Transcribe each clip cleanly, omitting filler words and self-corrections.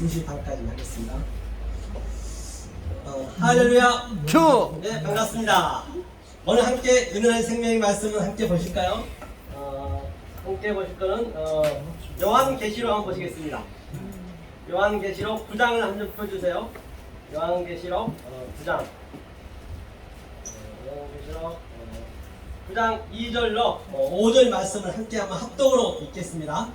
2시 반까지 하겠습니다. 할렐루야. 네, 반갑습니다. 오늘 함께 은혜의 생명의 말씀을 함께 보실까요? 함께 보실 거는 요한계시록 한번 보시겠습니다. 요한계시록 9장을 한번 펴주세요. 요한계시록 9장. 요한계시록 9장 2절로 5절 말씀을 함께 한번 합독으로 읽겠습니다.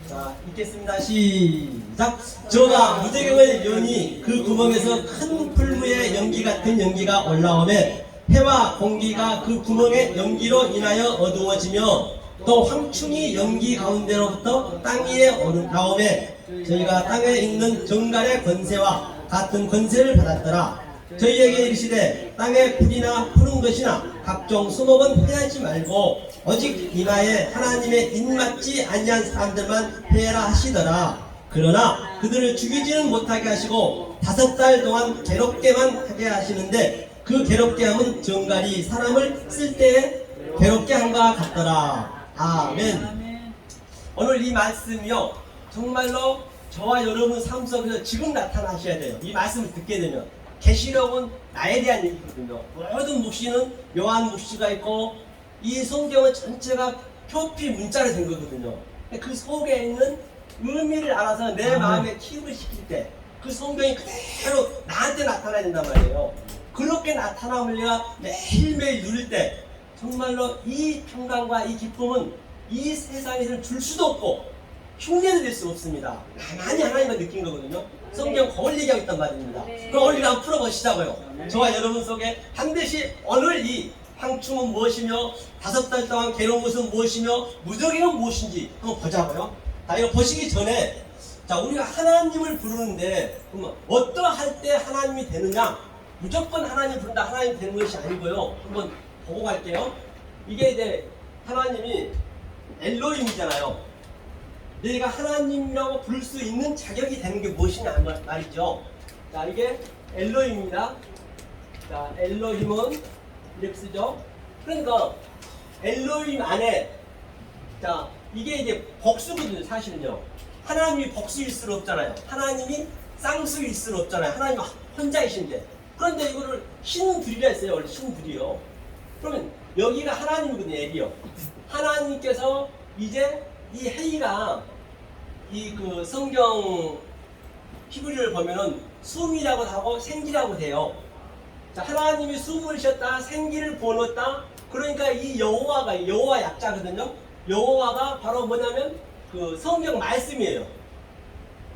자, 읽겠습니다. 시작. 저가 무저경을 여니 그 구멍에서 큰 풀무의 연기 같은 연기가 올라오매 해와 공기가 그 구멍의 연기로 인하여 어두워지며 또 황충이 연기 가운데로부터 땅 위에 나오매 저희가 땅에 있는 정갈의 권세와 같은 권세를 받았더라. 저희에게 이르시되 땅에 풀이나 푸른 것이나 각종 수목은 회하지 말고 오직 이마에 하나님의 입맞지 아니한 사람들만 회하라 하시더라. 그러나 그들을 죽이지는 못하게 하시고 5달 동안 괴롭게만 하게 하시는데 그 괴롭게 함은 정갈이 사람을 쓸 때에 괴롭게 한과 같더라. 아멘. 오늘 이 말씀이요 정말로 저와 여러분 삶 속에서 지금 나타나셔야 돼요. 이 말씀을 듣게 되면 계시록은 나에 대한 얘기거든요. 모든 묵시는 요한 묵시가 있고 이 성경은 전체가 표피 문자로 된 거거든요. 그 속에 있는 의미를 알아서 내 마음에 키움을 시킬 때 그 성경이 그대로 나한테 나타나야 된단 말이에요. 그렇게 나타남을 내가 매일매일 누릴 때 정말로 이 평강과 이 기쁨은 이 세상에서는 줄 수도 없고 흉내도 낼 수 없습니다. 나만이 하나님만 느낀 거거든요. 성경 그걸 얘기하고 있단 말입니다. 그럼 오늘 한번 풀어보시자고요. 저와 여러분 속에 반드시 오늘 이 황충은 무엇이며 5달 동안 괴로운 것은 무엇이며 무적행은 무엇인지 한번 보자고요. 자, 이거 보시기 전에 자, 우리가 하나님을 부르는데 그러면 어떠할 때 하나님이 되느냐? 무조건 하나님 부른다 하나님 되는 것이 아니고요. 한번 보고 갈게요. 이게 이제 하나님이 엘로힘이잖아요. 내가 하나님이라고 부를 수 있는 자격이 되는 게 무엇이냐 말이죠. 자, 이게 엘로힘입니다. 자, 엘로힘은 이렇게 쓰죠. 그러니까 엘로힘 안에 자, 이게 이제 복수거든요. 사실은요. 하나님이 복수일 수는 없잖아요. 하나님이 쌍수일 수는 없잖아요. 하나님 혼자이신데. 그런데 이거를 신들이라 했어요. 원래 신들이요. 그러면 여기가 하나님이거든요. 엘이요. 하나님께서 이제 이 헤이가 이 그 성경 히브리를 보면은 숨이라고 하고 생기라고 돼요. 자, 하나님이 숨을 쉬었다, 생기를 부어넣었다. 그러니까 이 여호와가 여호와 약자거든요. 여호와가 바로 뭐냐면 그 성경 말씀이에요.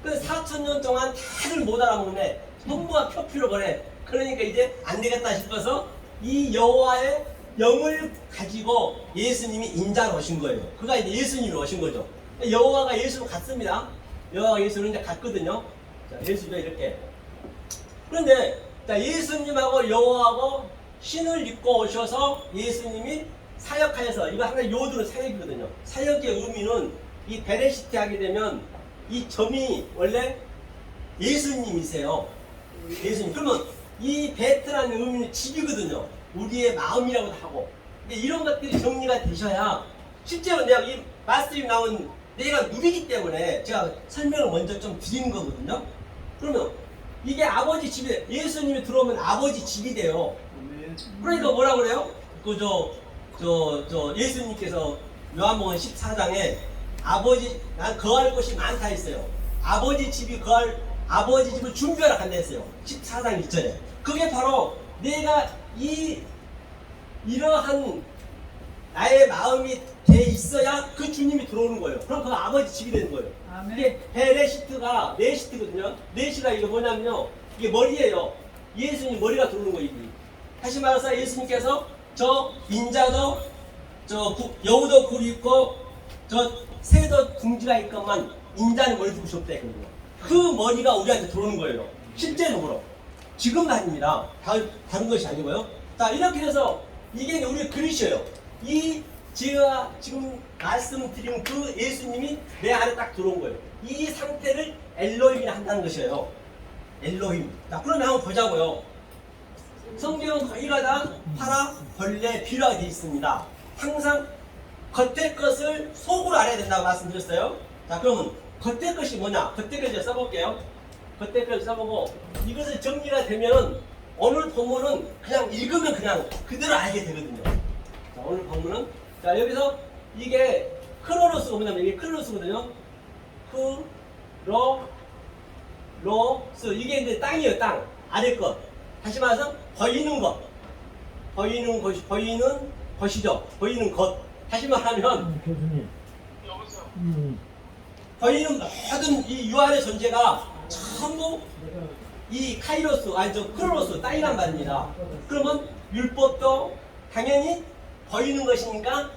그래서 4,000년 동안 다들 못 알아먹네. 전부가 표피로 보내. 그러니까 이제 안 되겠다 싶어서 이 여호와의 영을 가지고 예수님이 인자로 오신 거예요. 그가 이제 예수님이 오신 거죠. 여호와가 예수로 갔습니다. 여호와가 예수를 이제 갔거든요. 자, 예수가 이렇게. 그런데 자, 예수님하고 여호와하고 신을 입고 오셔서 예수님이 사역하여서 이거 하나 요들은 사역이거든요. 사역의 의미는 이 베레시티 하게 되면 이 점이 원래 예수님이세요. 예수님. 그러면 이 베트라는 의미는 집이거든요. 우리의 마음이라고도 하고. 근데 이런 것들이 정리가 되셔야 실제로 내가 이 말씀이 나온 내가 누리기 때문에 제가 설명을 먼저 좀 드리는 거거든요. 그러면 이게 아버지 집에 예수님이 들어오면 아버지 집이 돼요. 그러니까 뭐라 그래요? 예수님께서 요한복음 14장에 아버지 난 거할 곳이 많다 했어요. 아버지 집이 아버지 집을 준비하라 한다 했어요. 14장 1절에. 그게 바로 내가 이러한 나의 마음이 돼 있어야 그 주님이 들어오는 거예요. 그럼 그 아버지 집이 되는 거예요. 이게 베레시트가 네시트거든요. 네시가 이게 뭐냐면요. 이게 머리예요. 예수님 머리가 들어오는 거예요. 다시 말해서 예수님께서 저 인자도 여우도 굴이 있고 저 새도 둥지가 있건만 인자는 머리 두고 싶다 했거든요. 그 머리가 우리한테 들어오는 거예요. 실제적으로. 지금 아닙니다. 다른 것이 아니고요. 자, 이렇게 해서 이게 우리 그릇이에요. 제가 지금 말씀드린 그 예수님이 내 안에 딱 들어온 거예요. 이 상태를 엘로힘이라 한다는 것이에요. 엘로힘. 자, 그러면 한번 보자고요. 성경은 거기가 다 파라, 벌레, 비유가 되어 있습니다. 항상 겉의 것을 속으로 알아야 된다고 말씀드렸어요. 자, 그러면 겉의 것이 뭐냐? 겉의 것을 써볼게요. 그때까지 써보고 이것을 정리가 되면은 오늘 본문은 그냥 읽으면 그냥 그대로 알게 되거든요. 자, 오늘 본문은 자 여기서 이게 크로노스가 뭐냐면 이게 크로노스거든요. 크로로스 이게 이제 땅이에요. 땅 아래 것. 다시 말해서 보이는 것. 보이는 것이 보이는 것이죠. 보이는 것. 다시 말하면 교수님. 보이는 모든 이 유한의 존재가 전부 이 카이로스 아니 저 크로노스 땅이란 말입니다. 그러면 율법도 당연히 보이는 것이니까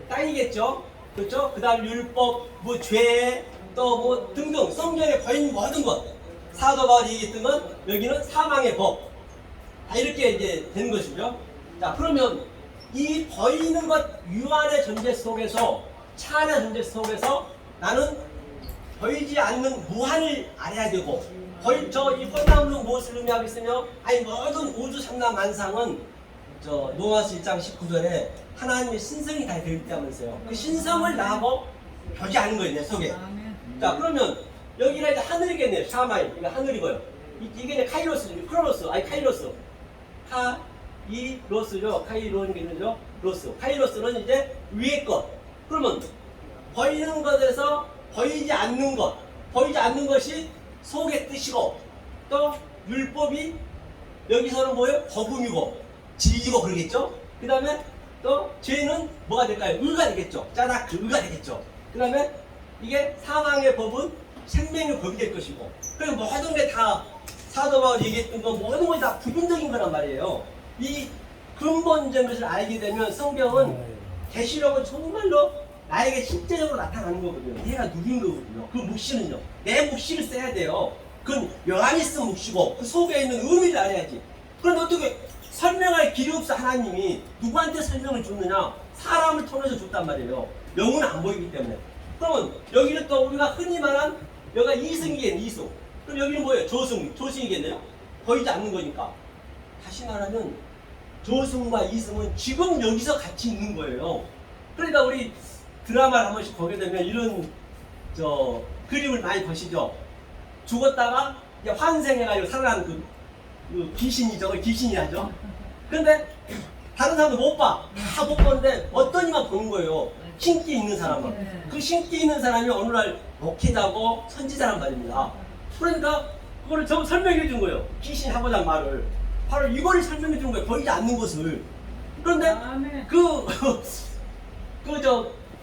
땅이겠죠. 그렇죠? 그다음 율법, 뭐 죄, 또 뭐 등등 성경에 보이는 모든 것 사도 바울이 얘기했던 건 여기는 사망의 법 다 이렇게 이제 되는 것이죠. 자 그러면 이 보이는 것 유한의 존재 속에서 차한의 존재 속에서 나는 보이지 않는 무한을 알아야 되고 이 뻔나무는 무엇을 의미하고 있으며 아니 모든 우주 삼라 만상은 저 노아서 1장 19절에 하나님의 신성이 다 되어 있다면서요. 그 신성을 나하고 교제하는 거예요 내 속에. 자 그러면 여기가 이제 하늘이겠네요. 샤마이 이거 하늘이고요. 이게 이제 카이로스, 크로노스 아니 카이로스 카이로스죠. 카이론이죠. 로스 카이로스는 이제 위의 것. 그러면 보이는 것에서 보이지 않는 것 보이지 않는 것이 속의 뜻이고 또 율법이 여기서는 뭐예요? 법음이고 진리고 그러겠죠? 그 다음에 또 죄는 뭐가 될까요? 의가 되겠죠. 짜다 그 의가 되겠죠. 그 다음에 이게 사망의 법은 생명의 법이 될 것이고 그리고 모든 게 다 사도 바울이 얘기했던 거 모든 것이 다 부분적인 거란 말이에요. 이 근본적인 것을 알게 되면 성경은 계시록은 정말로 나에게 실제적으로 나타나는 거거든요. 내가 누린 거거든요. 그 묵시는요. 내 묵시를 써야 돼요. 그건 요한이 쓴 묵시고 그 속에 있는 의미를 알아야지. 그런데 어떻게 설명할 길이 없어 하나님이 누구한테 설명을 줬느냐? 사람을 통해서 줬단 말이에요. 영은 안 보이기 때문에. 그러면 여기는 또 우리가 흔히 말한 여기가 이승이겠네. 이승. 그럼 여기는 뭐예요? 조승이겠네요. 보이지 않는 거니까. 다시 말하면 조승과 이승은 지금 여기서 같이 있는 거예요. 그러니까 우리 드라마를 한 번씩 보게 되면 이런 저 그림을 많이 보시죠. 죽었다가 이제 환생해가지고 살아나는 그 귀신이죠. 귀신이라죠. 근데 다른 사람도 못 봐. 다 못 보는데 어떤 이만 보는 거예요. 신기 있는 사람은. 그 신기 있는 사람이 어느 날 목회자고 선지자란 말입니다. 그러니까 그거를 전부 설명해 준 거예요. 귀신이 하고자 한 말을. 바로 이거를 설명해 준 거예요. 보이지 않는 것을. 그런데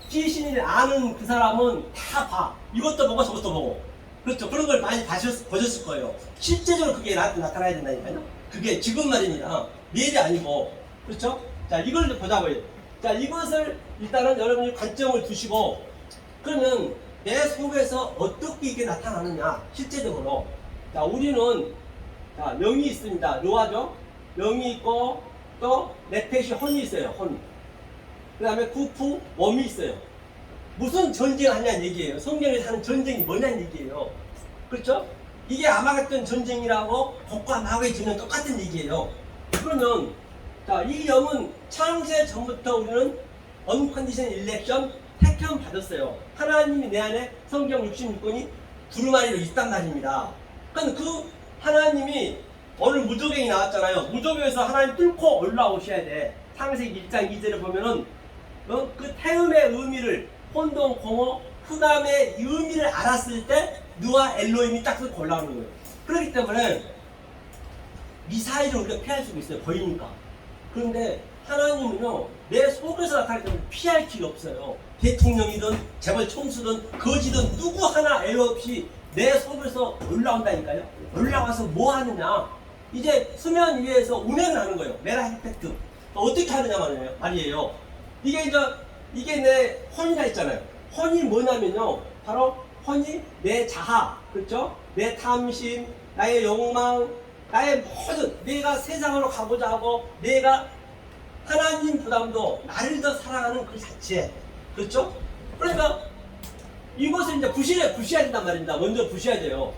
귀신이 아는 그 사람은 다 봐. 이것도 보고 저것도 보고. 그렇죠. 그런 걸 많이 보셨을 거예요. 실제적으로 그게 나타나야 된다니까요. 그게 지금 말입니다. 미래이 아니고. 그렇죠? 자, 이걸 보자고요. 자, 이것을 일단은 여러분이 관점을 두시고, 그러면 내 속에서 어떻게 이게 나타나느냐, 실제적으로. 자, 우리는, 자, 영이 있습니다. 노아죠? 영이 있고, 또, 네펫이 혼이 있어요. 혼. 그 다음에 구프, 몸이 있어요. 무슨 전쟁을 하냐는 얘기예요. 성경에서 하는 전쟁이 뭐냐는 얘기예요. 그렇죠? 이게 아마겟돈 전쟁이라고 복과 마귀의 전쟁 똑같은 얘기예요. 그러면 자, 이 영은 창세 전부터 우리는 언컨디션 일렉션 택함 받았어요. 하나님이 내 안에 성경 66권이 두루마리로 있단 말입니다. 그러니까 그 하나님이 오늘 무조갱이 나왔잖아요. 무조갱에서 하나님 뚫고 올라오셔야 돼. 창세기 1장 2절을 보면은 그 태음의 의미를 혼동, 공허, 흑암의 의미를 알았을 때 누아 엘로힘이 딱 서 올라오는 거예요. 그렇기 때문에 미사일을 우리가 피할 수가 있어요. 보이니까. 그런데 하나님은요, 내 속에서 나타나기 때문에 피할 길이 없어요. 대통령이든 재벌 총수든 거지든 누구 하나 애로 없이 내 속에서 올라온다니까요. 올라와서 뭐 하느냐? 이제 수면 위에서 운행을 하는 거예요. 메라 이펙트. 어떻게 하느냐 말이에요. 이게 내 혼이라 했잖아요. 혼이 뭐냐면요. 바로 혼이 내 자아, 그렇죠? 내 탐심, 나의 욕망, 나의 모든, 내가 세상으로 가고자 하고, 내가 하나님보다도 나를 더 사랑하는 그 자체, 그렇죠? 그러니까 이것을 이제 부셔야 된단 말입니다. 먼저 부셔야 돼요.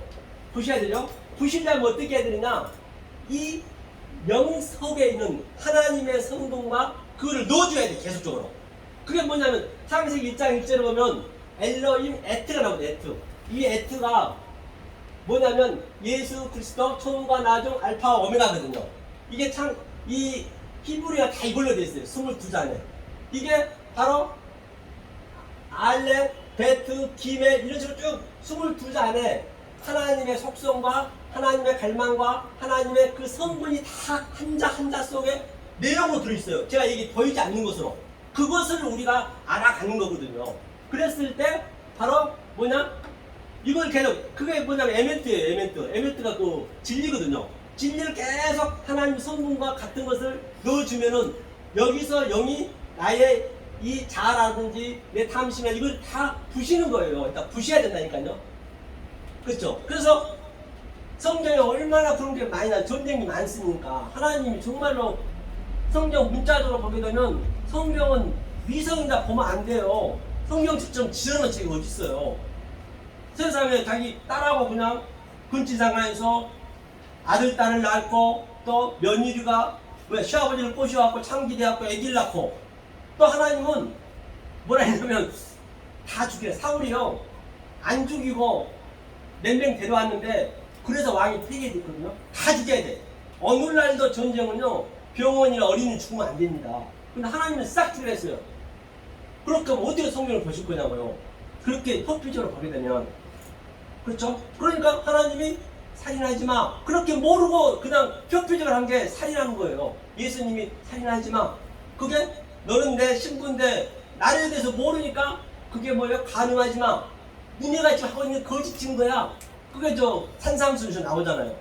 부셔야 되죠? 부시려면 어떻게 해야 되느냐? 이 영 속에 있는 하나님의 성동과 그거를 넣어줘야 돼, 계속적으로. 그게 뭐냐면 창세기 1장 1절에 보면 엘로힘 에트가 나오죠. 에트. 이 에트가 뭐냐면 예수 그리스도 처음과 나중 알파와 오메가거든요. 이게 참 이 히브리가 다 이걸로 되어 있어요. 22잔에. 이게 바로 알렙, 베트, 기멜 이런 식으로 쭉 22잔에 하나님의 속성과 하나님의 갈망과 하나님의 그 성분이 다 한자 한자 속에 내용으로 들어있어요. 제가 이게 보이지 않는 것으로. 그것을 우리가 알아가는 거거든요. 그랬을 때 바로 뭐냐? 이걸 계속 그게 뭐냐면 에멘트예요. 에멘트가 또 진리거든요. 진리를 계속 하나님 성분과 같은 것을 넣어주면은 여기서 영이 나의 이 자아라든지 내 탐심이나 이걸 다 부시는 거예요. 그러니까 부셔야 된다니까요. 그렇죠? 그래서 성경에 얼마나 그런 게 많이 나 전쟁이 많습니까? 하나님이 정말로 성경 문자적으로 보게 되면 성경은 위성이다 보면 안 돼요. 성경 직접 지어놓은 책이 어디 있어요? 세상에 자기 딸하고 그냥 근친상간에서 아들 딸을 낳고 또 며느리가 시아버지를 꼬셔갖고 창기돼갖고 애기를 낳고 또 하나님은 뭐라 했냐면 다 죽여. 사울이요 안 죽이고 맹맹 데려왔는데 그래서 왕이 폐기됐거든요. 다 죽여야 돼. 오늘날도 전쟁은요 병원이나 어린이 죽으면 안 됩니다. 근데 하나님은 싹 죽이라 했어요. 그렇게 하면 어떻게 성경을 보실 거냐고요. 그렇게 포피적으로 보게 되면. 그렇죠? 그러니까 하나님이 살인하지 마. 그렇게 모르고 그냥 표피적으로 한 게 살인하는 거예요. 예수님이 살인하지 마. 그게 너는 내 신부인데 나에 대해서 모르니까 그게 뭐예요? 가능하지 마. 니네가 지금 하고 있는 거짓 증거야. 그게 저 산삼수에서 나오잖아요.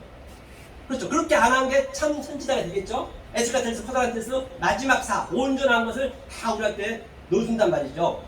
그렇죠? 그렇게 안 한 게 참 선지자가 되겠죠? 에스카텔스, 코다란테스 마지막 사 온전한 것을 다 우리한테 넣어준단 말이죠.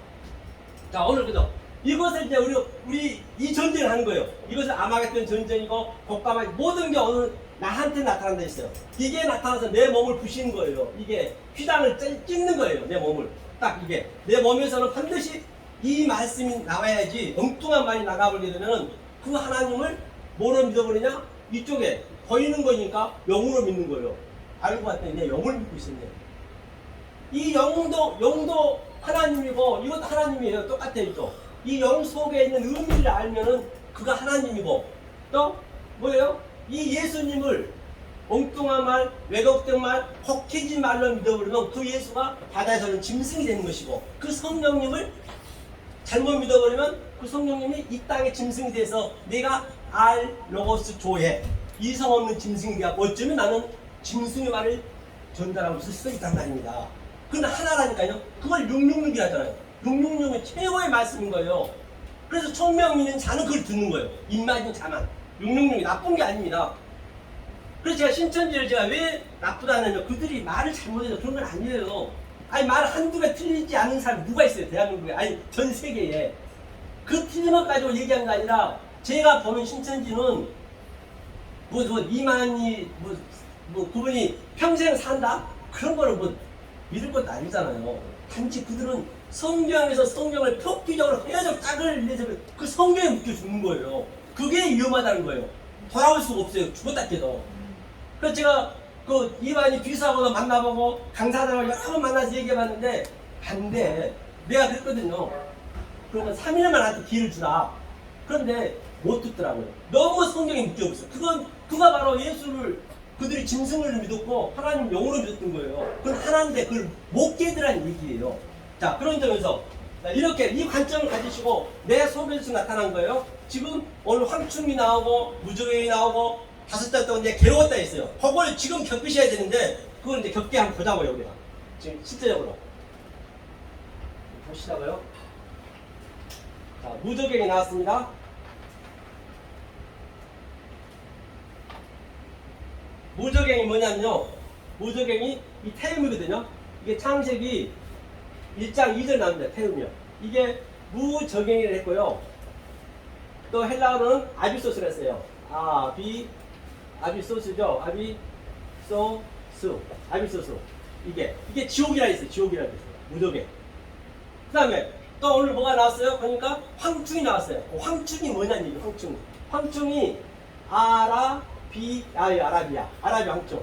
자 오늘 그죠? 이것을 이제 우리 이 전쟁을 하는 거예요. 이것을 아마겟돈 전쟁이고 복감한 모든 게 오늘 나한테 나타난다 했어요. 이게 나타나서 내 몸을 부시는 거예요. 이게 휘장을 찍는 거예요. 내 몸을. 딱 이게. 내 몸에서는 반드시 이 말씀이 나와야지 엉뚱한 말이 나가버리게 되면 그 하나님을 뭐로 믿어버리냐? 이쪽에 보이는 거니까 영으로 믿는 거예요. 알고 봤더니 내 영을 믿고 있었네. 이 영도 하나님이고 이것도 하나님이에요. 똑같아요. 또. 이 영 속에 있는 의미를 알면은 그가 하나님이고 또 뭐예요? 이 예수님을 엉뚱한 말, 왜곡된 말, 혹해진 말로 믿어버리면 그 예수가 바다에서는 짐승이 되는 것이고 그 성령님을 잘못 믿어버리면 그 성령님이 이 땅의 짐승이 돼서 내가 알 로고스 조해 이성 없는 짐승이 되고 어쩌면 나는 짐승의 말을 전달하고 있을 수도 있단 말입니다. 그건 하나라니까요. 그걸 666이라 하잖아요. 666은 최고의 말씀인 거예요. 그래서 총명있는 자는 그걸 듣는 거예요. 입맞은 자만. 666이 나쁜 게 아닙니다. 그래서 제가 신천지를 제가 왜 나쁘다냐면 그들이 말을 잘못해서 그런 건 아니에요. 아니 말 한두 개 틀리지 않은 사람이 누가 있어요 대한민국에. 아니 전 세계에. 그 틀린 것 가지고 얘기한 게 아니라 제가 보는 신천지는 이만희 그분이 평생 산다? 그런 거를 믿을 것도 아니잖아요. 단지 그들은 성경에서 성경을 표피적으로 해석 짝을 내서 그 성경에 묶여 죽는 거예요. 그게 위험하다는 거예요. 돌아올 수가 없어요. 죽었다 해도. 그래서 제가 그 이만희 귀사하고도 만나보고 강사들하고 여러 번 만나서 얘기해봤는데 안 돼. 내가 그랬거든요. 그러면 3일만 나한테 기회를 주라. 그런데 못 듣더라고요. 너무 성경에 묶여있어. 그가 바로 예수를 그들이 짐승을 믿었고 하나님 영으로 믿었던 거예요. 그건 하나인데 그걸 못 깨더라는 얘기예요. 자 그런 점에서 이렇게 이 관점을 가지시고 내 속에서 나타난 거예요. 지금 오늘 황충이 나오고 무적행이 나오고 5달 동안 이제 괴로웠다 했어요. 그걸 지금 겪으셔야 되는데 그걸 이제 겪게 한번 보자고요. 우리가 지금 실제적으로 보시자고요. 자 무적행이 나왔습니다. 무적행이 뭐냐면요. 무적행이 이 태음이거든요. 이게 창세기 1장 2절 나옵니다. 태음이요. 이게 무적행이라 했고요. 또 헬라어는 아비소스라 했어요. 아비소스죠. 아비소스. 이게 지옥이라 했어요. 지옥이라 했어요. 무적행. 그 다음에 또 오늘 뭐가 나왔어요? 그러니까 황충이 나왔어요. 황충이 뭐냐는 얘기예요. 황충이 아라비아 황충.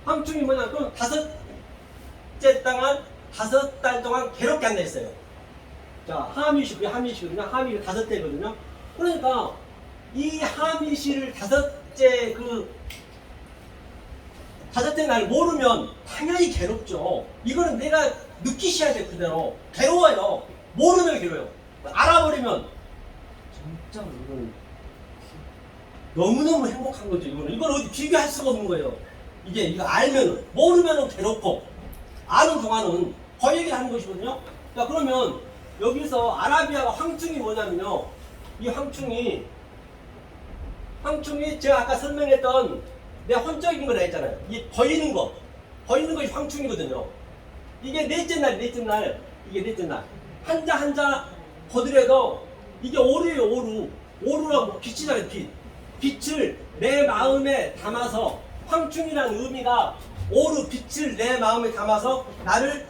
황충이 뭐냐? 그럼 5째 동안 5달 동안 괴롭게 한다 했어요. 자, 하미시거든요. 하미가 5대거든요. 그러니까 이 하미시를 다섯째 날 모르면 당연히 괴롭죠. 이거는 내가 느끼셔야 돼. 그대로 괴로워요. 모르면 괴로워요. 알아버리면 진짜 이거는 너무너무 행복한 거죠. 이걸 어디 비교할 수가 없는 거예요. 이거 알면은, 모르면은 괴롭고 아는 동안은 그 얘기를 하는 것이거든요. 자, 그러면 여기서 아라비아가 황충이 뭐냐면요, 이 황충이 제가 아까 설명했던 내 혼적인 거라 했잖아요. 이 보이는 것이 황충이거든요. 이게 넷째 날, 이게 넷째 날. 한자 보더라도 이게 오루예요, 오루. 오루라고 뭐 빛이잖아요, 빛. 빛을 내 마음에 담아서, 황충이라는 의미가 오루, 빛을 내 마음에 담아서 나를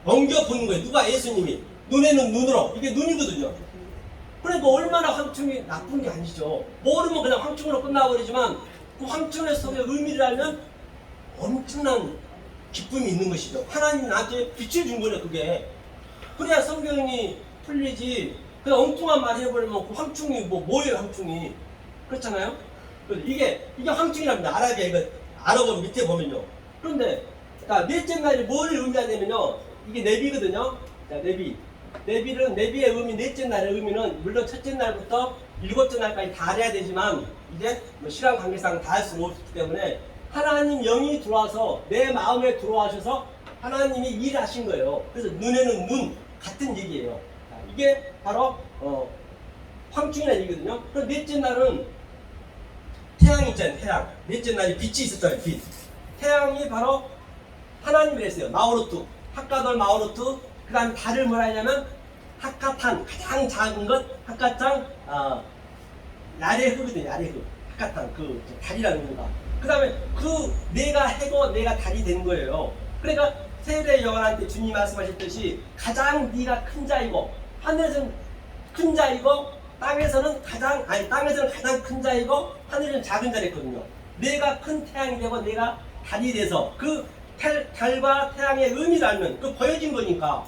엉겨보는 거예요. 누가? 예수님이. 눈에는 눈으로. 이게 눈이거든요. 그러니까 얼마나 황충이 나쁜 게 아니죠. 모르면 그냥 황충으로 끝나버리지만 그 황충의 속의 의미를 알면 엄청난 기쁨이 있는 것이죠. 하나님이 나한테 빛을 준 거예요, 그게. 그래야 성경이 풀리지. 그냥 엉뚱한 말 해버리면 그 황충이 뭐예요, 황충이. 그렇잖아요? 이게 황충이랍니다. 아라비아 이거 알아보면 밑에 보면요. 그런데 자, 넷째 날이 뭘 의미하냐면요, 이게 네비거든요. 자, 네비의 의미, 넷째 날의 의미는 물론 첫째 날부터 일곱째 날까지 다 해야 되지만 이제 뭐 시간 관계상 다 할 수는 없기 때문에 하나님 영이 들어와서 내 마음에 들어와셔서 하나님이 일하신 거예요. 그래서 눈에는 눈 같은 얘기예요. 자, 이게 바로 황충이라는 얘기거든요. 그럼 넷째 날은 태양이 있잖아요. 태양. 넷째 날이 빛이 있었잖아요. 빛. 태양이 바로 하나님을 했어요. 마오르트. 하카돌 마오르트. 그 다음에 달을 뭐라 하냐면 하카탄. 가장 작은 것. 하카탄. 야레흐거든요. 야레흐. 하카탄. 그 달이라는 건가. 그 다음에 내가 해고 내가 달이 된 거예요. 그러니까 세례 요한한테 주님 말씀하셨듯이 가장 네가 큰 자이고, 하늘에서는 큰 자이고, 땅에서는 가장 큰 자이고, 하늘에서는 작은 자랬거든요. 내가 큰 태양이 되고 내가 달이 돼서 그 달과 태양의 의미를 알면, 그 보여진 거니까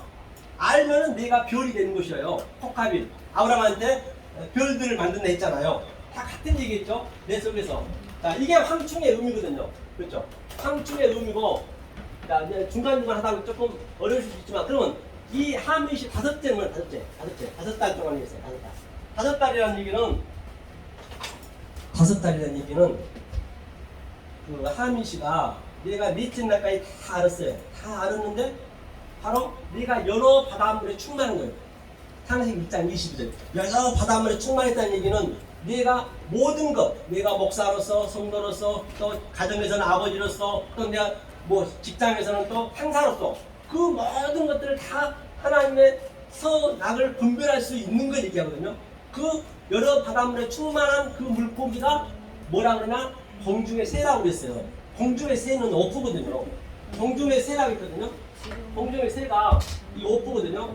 알면은 내가 별이 되는 것이에요. 코카빌. 아브라함한테 별들을 만든다 했잖아요. 다 같은 얘기겠죠? 내 속에서. 자, 이게 황충의 의미거든요. 그렇죠? 황충의 의미고, 자, 이제 중간중간 하다 보면 조금 어려울 수 있지만, 그러면 이 하밋이 다섯 달 동안 했어요. 다섯 달이라는 얘기는 그 하밋이가 내가 넷째 날까지 다 알았어요. 다 알았는데 바로 내가 여러 바닷물에 충만한 거예요. 창세기 1장 22절. 여러 바닷물에 충만했다는 얘기는 내가 모든 것, 내가 목사로서, 성도로서, 또 가정에서는 아버지로서, 또 내가 뭐 직장에서는 또 상사로서 그 모든 것들을 다 하나님에서 낙을 분별할 수 있는 걸 얘기하거든요. 그 여러 바닷물에 충만한 그 물고기가 뭐라 그러나 공중의 새라고 그랬어요. 공중의 새는 오프거든요. 공중의 새라고 했거든요. 공중의 새가 이 오프거든요.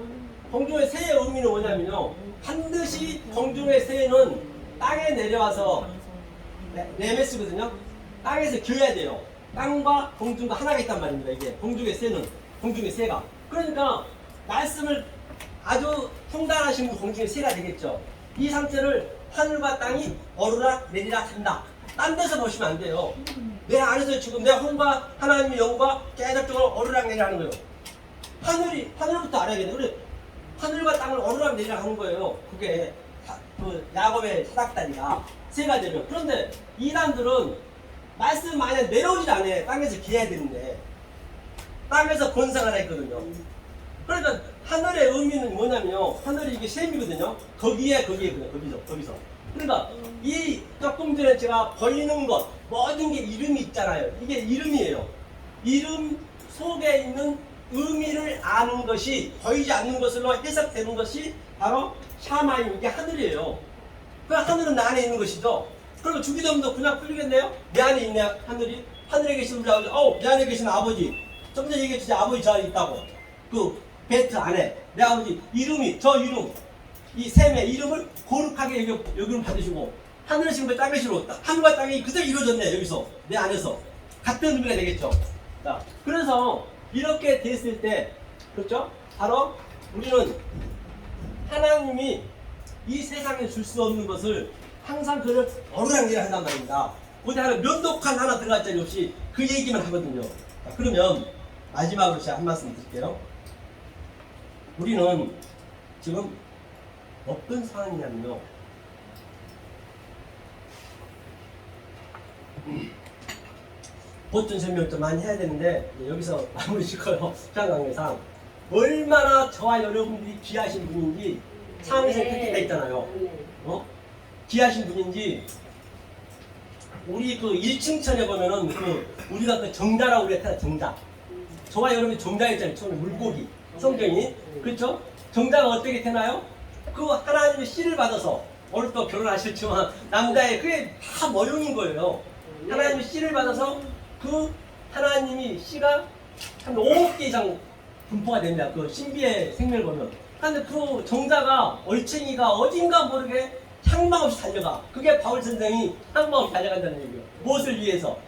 공중의 새의 의미는 뭐냐면요, 반드시 공중의 새는 땅에 내려와서 레메스거든요. 땅에서 겨야 돼요. 땅과 공중과 하나가 있단 말입니다. 이게 공중의 새가. 그러니까 말씀을 아주 통달하신 분 공중의 새가 되겠죠. 이 상태를 하늘과 땅이 오르락 내리락 한다. 딴 데서 보시면 안 돼요. 내 안에서 지금 내 혼과 하나님의 영과 계속적으로 오르락 내리락 하는 거예요. 하늘부터 알아야겠네. 그래, 하늘과 땅을 오르락 내리락 하는 거예요. 그게 그 야곱의 사닥다리가 새가 되면. 그런데 이단들은 말씀 만약 내려오질 않아요. 땅에서 기해야 되는데 땅에서 권상하라 했거든요. 그러니까 하늘의 의미는 뭐냐면요, 하늘이 이게 셈이거든요. 거기서. 그러니까 이 조금 전에 제가 보이는 것, 모든 게 이름이 있잖아요. 이게 이름이에요. 이름 속에 있는 의미를 아는 것이, 보이지 않는 것으로 해석되는 것이 바로 샤마임, 이게 하늘이에요. 그 하늘은 내 안에 있는 것이죠. 그리고 주기도문도 그냥 풀리겠네요. 내 안에 있네, 하늘이. 하늘에 계신 우리 아버지, 내 안에 계신 아버지. 좀 전에 얘기했지, 아버지 저 안에 있다고. 그 베트 안에 내 아버지 이름이, 저 이름, 이 셈의 이름을 거룩하게 여기를 받으시고, 하늘을 지금 땅에 실어, 하늘과 땅이 그대로 이루어졌네. 여기서 내 안에서 같은 의미가 되겠죠. 자, 그래서 이렇게 됐을 때, 그렇죠? 바로 우리는 하나님이 이 세상에 줄 수 없는 것을 항상 그를 어루랑기를 한단 말입니다. 어디 하나 면도칼 하나 들어갈 자리 없이 그 얘기만 하거든요. 자, 그러면 마지막으로 제가 한 말씀 드릴게요. 우리는 지금 어떤 상황이냐면요. 보충 설명을 좀 많이 해야 되는데 여기서 마무리 짓고요. 시간 관계상 얼마나 저와 여러분들이 귀하신 분인지 창에서 그렇게 돼 있잖아요. 귀하신 분인지 우리 그 1층천에 보면은 그 우리가 그 정자라고 그랬잖아요. 정자. 저와 여러분이 정자였잖아요. 처음에 물고기 성경이 그렇죠? 정자가 어떻게 되나요? 그 하나님의 씨를 받아서 오늘 또 결혼하셨지만 남자의 그게 다 모형인 거예요. 하나님의 씨를 받아서 그 하나님이 씨가 한 5억 개 이상 분포가 됩니다. 그 신비의 생명을 보면. 그런데 그 정자가 얼챙이가 어딘가 모르게 향방 없이 달려가. 그게 바울 선생이 향방 없이 달려간다는 얘기예요. 무엇을 위해서?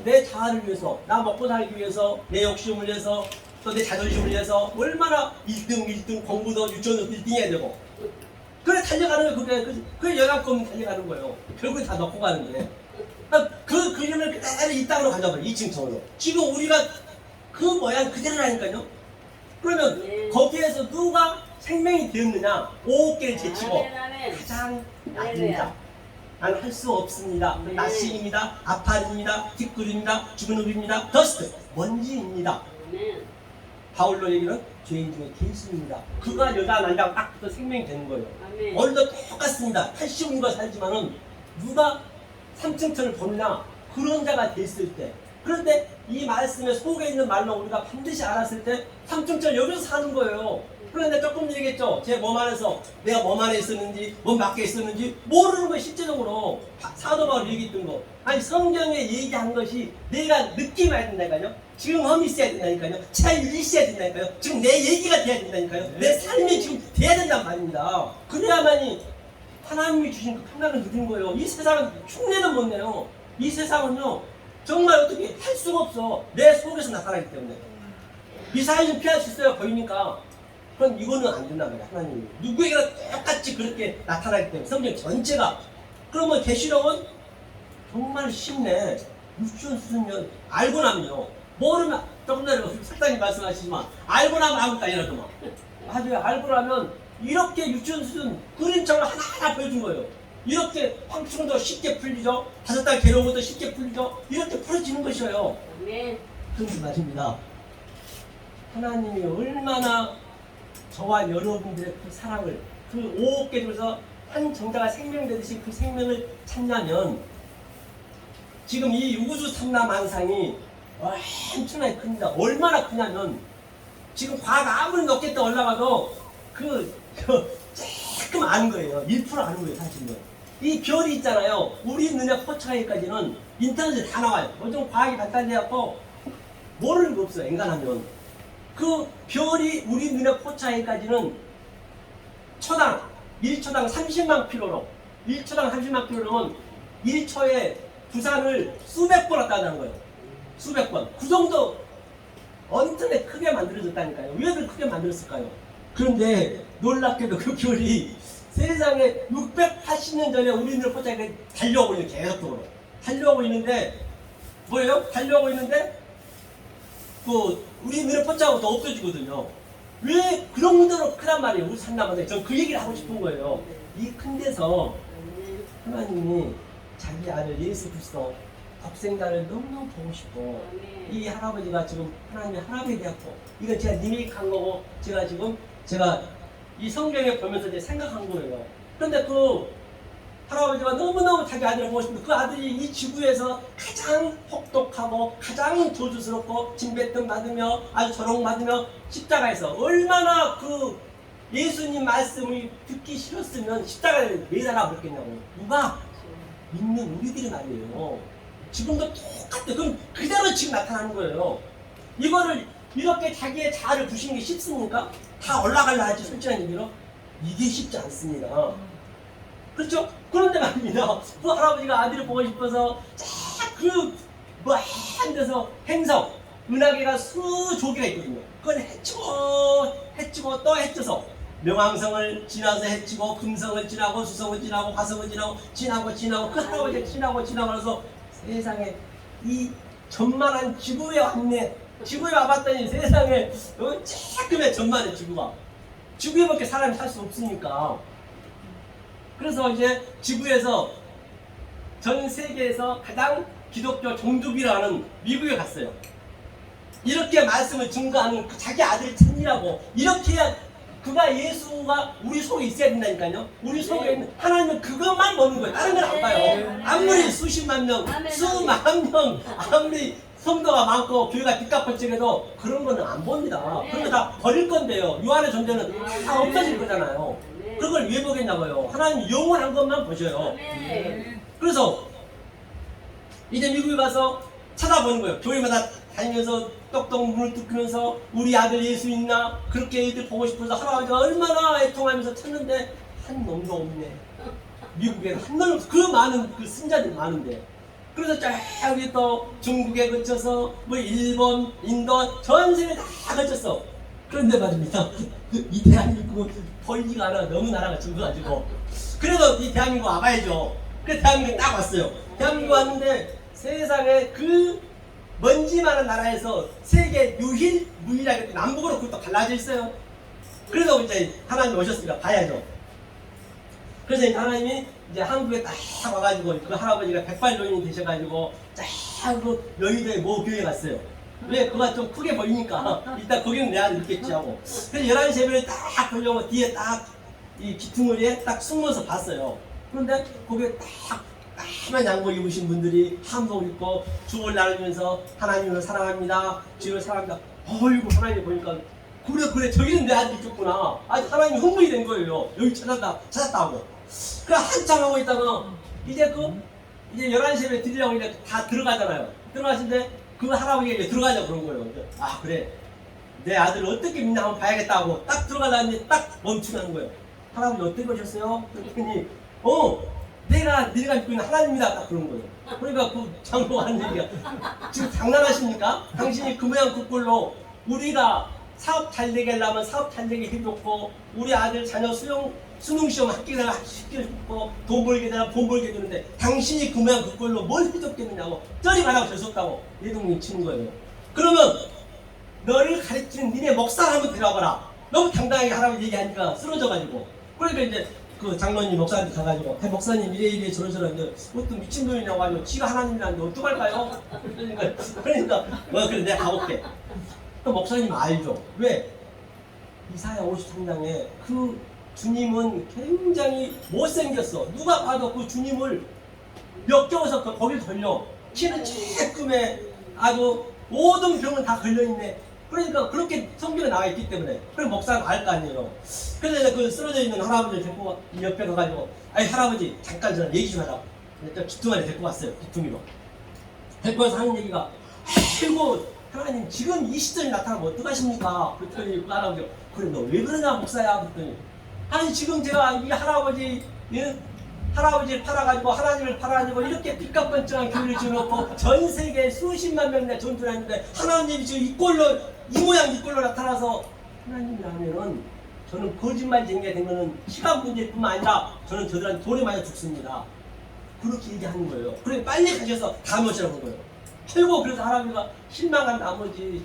내 자아를 위해서, 나 먹고 살기 위해서, 내 욕심을 위해서, 또 내 자존심을 위해서 얼마나 1등 공부도 유치원도 1등 해야 되고 그래 달려가는 거예요. 그게 여갖고 없는 달려가는 거예요. 결국에 다 넣고 가는데 그 그림을 그대로 이 땅으로 가져버려. 2층청으로. 지금 우리가 그 모양 그대로라니까요. 그러면 거기에서 누가 생명이 되었느냐? 5억 개를 제치고 가장 낮은 자. 나는 할 수 없습니다. 낯신입니다. 아파입니다. 뒷구리입니다. 죽은 흙입니다. 더스트. 먼지입니다. 바울로 얘기는 죄인 중에 개수입니다. 그가 여자 남자가 딱 붙어 생명이 되는 거예요. 오늘도 똑같습니다. 80인가 살지만은 누가 3층천을 보느냐 그런 자가 됐을 때 그런데 이 말씀에 속에 있는 말로 우리가 반드시 알았을 때 3층천 여기서 사는 거예요. 그런데 조금 얘기했죠. 제 몸 안에서 내가 몸 안에 있었는지 몸 밖에 있었는지 모르는 거예요. 실제적으로 사도 바울이 얘기했던 거. 아니 성경에 얘기한 것이 내가 느끼 봐야 된다니까요. 지금 험이 있어야 된다니까요. 차일이 있어야 된다니까요. 지금 내 얘기가 돼야 된다니까요. 내 삶이 지금 돼야 된단 말입니다. 그래야만이 하나님이 주신 그 평강을 누린 거예요. 이 세상은 흉내는 못 내요. 이 세상은요 정말 어떻게 할 수가 없어. 내 속에서 나타나기 때문에. 이 사회는 피할 수 있어요. 보이니까. 그럼 이거는 안 된단 말이야. 하나님이. 누구에게나 똑같이 그렇게 나타나기 때문에. 성경 전체가. 그러면 계시록은 정말 쉽네. 유치원 수준면 알고 나면요. 모르면 조금 전에 석사님 말씀하시지만 알고 나면 아무것도 아니라더만. 맞아요. 알고 나면 이렇게 유치원 수준 그림책을 하나하나 보여준 거예요. 이렇게 황충도 쉽게 풀리죠. 5달 괴로운 것도 쉽게 풀리죠. 이렇게 풀어지는 것이에요. 그런데 말입니다. 하나님이 얼마나 저와 여러분들의 그 사랑을 그 5억 개 중에서 한 정자가 생명되듯이 그 생명을 찾냐면 지금 이 우주 삼라만상이 엄청나게 큽니다. 얼마나 크냐면 지금 과학 아무리 높게 떠 올라가도 조금 아는 거예요. 1% 아는 거예요. 사실은. 이 별이 있잖아요. 우리 눈에 포착하기까지는 인터넷에 다 나와요. 요즘 과학이 발달돼갖고 모르는 거 없어요. 인간하면. 그 별이 우리 눈에 포착하기까지는 초당 1초당 30만 킬로로 1초당 30만 킬로면 1초에 부산을 수백 번 왔다는 거예요. 수백 번. 그 정도 엄청나게 크게 만들어졌다니까요. 왜 그렇게 크게 만들었을까요? 그런데 놀랍게도 그 별이 세상에 680년 전에 우리 눈을 포착해 달려오고 있는 계속적으로 달려오고 있는데 뭐예요? 달려오고 있는데 그 우리 눈을 포착하고 더 없어지거든요. 왜 그런 대로 크단 말이에요. 우리 산나마다 전 그 얘기를 하고 싶은 거예요. 이 큰 데서 하나님이 자기 아들 예수 그리스도 겁생자를 너무너무 보고 싶고 이 할아버지가 지금 하나님의 할아버지 되었고 이건 제가 리메이크한 거고 제가 이 성경에 보면서 이제 생각한 거예요. 그런데 그 할아버지가 너무너무 자기 아들을 보고 싶은데 그 아들이 이 지구에서 가장 혹독하고 가장 저주스럽고 침뱉음 받으며 아주 조롱받으며 십자가에서 얼마나 그 예수님 말씀을 듣기 싫었으면 십자가에 매달아 버렸겠냐고. 누가? 믿는 우리들이 말이에요. 지금도 똑같아. 그럼 그대로 지금 나타나는 거예요. 이거를 이렇게 자기의 자아를 부시는 게 쉽습니까? 다 올라가려 하지 솔직한 얘기로 이게 쉽지 않습니다. 그렇죠? 그런데 말입니다. 그 할아버지가 아들을 보고 싶어서 그 한 데서 행성 은하계가 수조개가 있거든요. 그걸 해치고 또 해쳐서 명왕성을 지나서 해치고 금성을 지나고 수성을 지나고 화성을 지나고 그 할아버지가 지나고 나서 세상에 이 전만한 지구에 왔네. 지구에 와봤더니 세상에 쬐끔해 전만해 지구가. 지구에밖에 사람이 살 수 없으니까. 그래서 이제 지구에서 전 세계에서 가장 기독교 종족이라는 미국에 갔어요. 이렇게 말씀을 증거하는 자기 아들 찾으라고. 이렇게 해야 그가 예수가 우리 속에 있어야 된다니까요. 우리 속에 있는 하나님은 그것만 보는 거예요. 다른 건 안 봐요. 아무리 수십만 명, 수만 명, 아무리 성도가 많고 교회가 빚값벌적해도 그런 거는 안 봅니다. 그런 거 다 버릴 건데요. 요 안에 존재는 다 없어질 거잖아요. 그걸 왜 보겠냐고요. 하나님 영원한 것만 보셔요. 그래서 이제 미국에 가서 찾아보는 거예요. 교회마다 다니면서 똑똑 문을 뚫으면서 우리 아들 예수 있나? 그렇게 애들 보고 싶어서 할아버지가 얼마나 애통하면서 찾는데 한 놈도 없네. 미국에는 한 놈도 없어. 그 많은 그 신자들이 많은데. 그래서 저기 또 중국에 거쳐서 뭐 일본, 인도 전 세계 다 거쳤어. 그런데 말입니다. 이 대한민국은 보이지가 않아. 너무 나라가 적어가지고. 그래도 이 대한민국 와봐야죠. 그래서 대한민국에 딱 왔어요. 대한민국 왔는데 세상에 그 먼지 많은 나라에서 세계 유일하게 남북으로 그것도 갈라져 있어요. 그래서 이제 하나님 오셨으니까 봐야죠. 그래서 이제 하나님이 이제 한국에 딱 와가지고 그 할아버지가 백발노인이 되셔가지고 쫙 그 여의도에 모 교회 갔어요. 왜? 그가 좀 크게 보이니까 일단 거기는 내 아들 있겠지 하고. 그래서 11시 예배를 딱 보려고 뒤에 딱 이 기퉁머리에 딱 숨어서 봤어요. 그런데 거기에 딱 까만 양복 입으신 분들이 한복 입고 주를 나누면서 하나님을 사랑합니다. 주를 사랑합니다. 어이구 하나님 보니까 그래 저기는 내 아들이 있겠구나. 아주 하나님이 흥분이 된 거예요. 여기 찾았다고. 그래 한참 하고 있다가 이제 11시 예배 드리려고 이제 다 들어가잖아요. 들어가시는데 그 할아버지가 이제 들어가자고 그런 거예요. 아 그래 내 아들 어떻게 믿나 한번 봐야겠다고 딱 들어가려는데 딱 멈추는 거예요. 할아버지 어떻게 보셨어요? 그랬더니 내가 믿고 있는 하나님이다 딱 그런 거예요. 그러니까 그 장로가 하는 얘기가 지금 장난하십니까? 당신이 그 모양 그 꼴로 우리가 사업 잘 되게 하려면 사업 잘 되게 해줬고 우리 아들 자녀 수능 시험 합격을 시켜줬고 돈 벌게 되면 돈 벌게 되는데 당신이 그 모양 그 꼴로 뭘 해줬겠느냐고 쩌리 말하고 재수없다고 예동이 치는 거예요. 그러면 너를 가르치는 니네 목사를 한번 데려와봐라. 너무 당당하게 할아버지 얘기하니까 쓰러져가지고 그러니까 이제 그 장로님 목사한테 가가지고 목사님 이래 저러저러는데 어떤 미친놈이냐고 하죠. 지가 하나님이라는데 어떡할까요? 그러니까 그래 내가 가볼게. 또 목사님 알죠. 왜? 이사야 53장에 그 주님은 굉장히 못생겼어. 누가 봐도 그 주님을 역겨워서 거길 걸려. 키는 쬐끔해. 아주 모든 병은 다 걸려있네. 그러니까 그렇게 성경에 나와 있기 때문에 그럼 목사가 알 거 아니에요. 그래서 이제 그 쓰러져 있는 할아버지를 데리고 옆에 가가지고 아니 할아버지 잠깐 저랑 얘기 좀 하자. 기퉁 안에 데리고 왔어요. 기퉁이로 데리고 와서 하는 얘기가 아이고 하나님 지금 이 시절이 나타나면 어떡하십니까? 그랬더니 그 할아버지가 그래 너 왜 그러냐 목사야? 그랬더니 아니 지금 제가 이 할아버지를 팔아가지고 하나님을 팔아가지고 이렇게 빚값번쩍한 교회를 지어놓고 전 세계 수십만 명이나 전투를 했는데 하나님이 지금 이 모양 이 꼴로 나타나서 하나님이라면은 저는 거짓말쟁이가 된 거는 시간 문제일 뿐만 아니라 저는 저들한테 돈에 맞아 죽습니다. 그렇게 얘기하는 거예요. 그래 빨리 가셔서 다 모시라고 한 거예요. 결국 그래서 할아버지가 실망한 나머지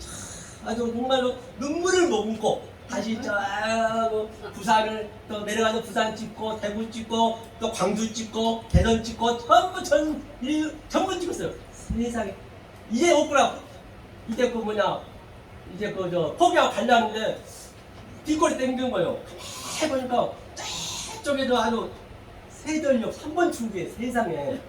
아주 정말로 눈물을 머금고 다시 저 부산을 또 내려가서 부산 찍고 대구 찍고 또 광주 찍고 대전 찍고 전부 찍었어요. 세상에 이제 없구나. 이제 이제 포기하고 가려는데 뒷골이 땡긴 거예요. 해보니까 저쪽에도 아주 세전역 3번 출구에 세상에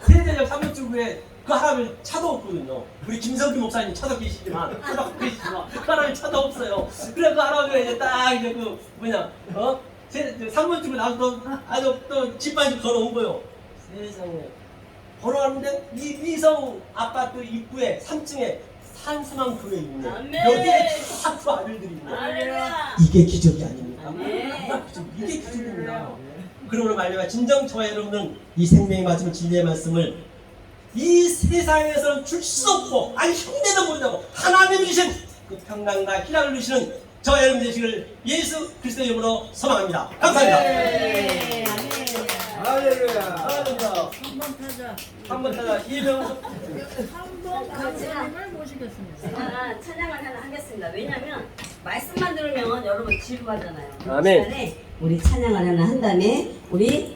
세전역 3번 출구에 그 할아버지 차도 없거든요. 우리 김성규 목사님 차도 계시지만 그 할아버지 차도 없어요. 그래 그 할아버지가 이제 딱 이제 3번 출구 나서 아주 또 집까지 걸어온 거예요. 세상에 걸어왔는데 이 미성 아파트 입구에 3층에 산수망 교회 있네. 여기에 하트 아들들이 있네. 이게 기적이 아닙니까? 이게 기적입니다. 그러므로 말미암아 진정 저와 여러분은 이 생명의 말씀 진리의 말씀을 이 세상에서는 줄 수 없고 아니 흉내도 모른다고 하나님 주신 그 평강과 희락을 주시는 저 여러분 되시길 예수 그리스도의 이름으로 소망합니다. 감사합니다. 네. 할렐루야. 감사합니다. 3번 타자. 한번 타자 이명수 3번 타자님을 모시겠습니다. 제가 찬양을 하나 하겠습니다. 왜냐면 말씀만 들으면 여러분 지루하잖아요. 아멘. 그 시간에 우리 찬양을 하나 한 다음에 우리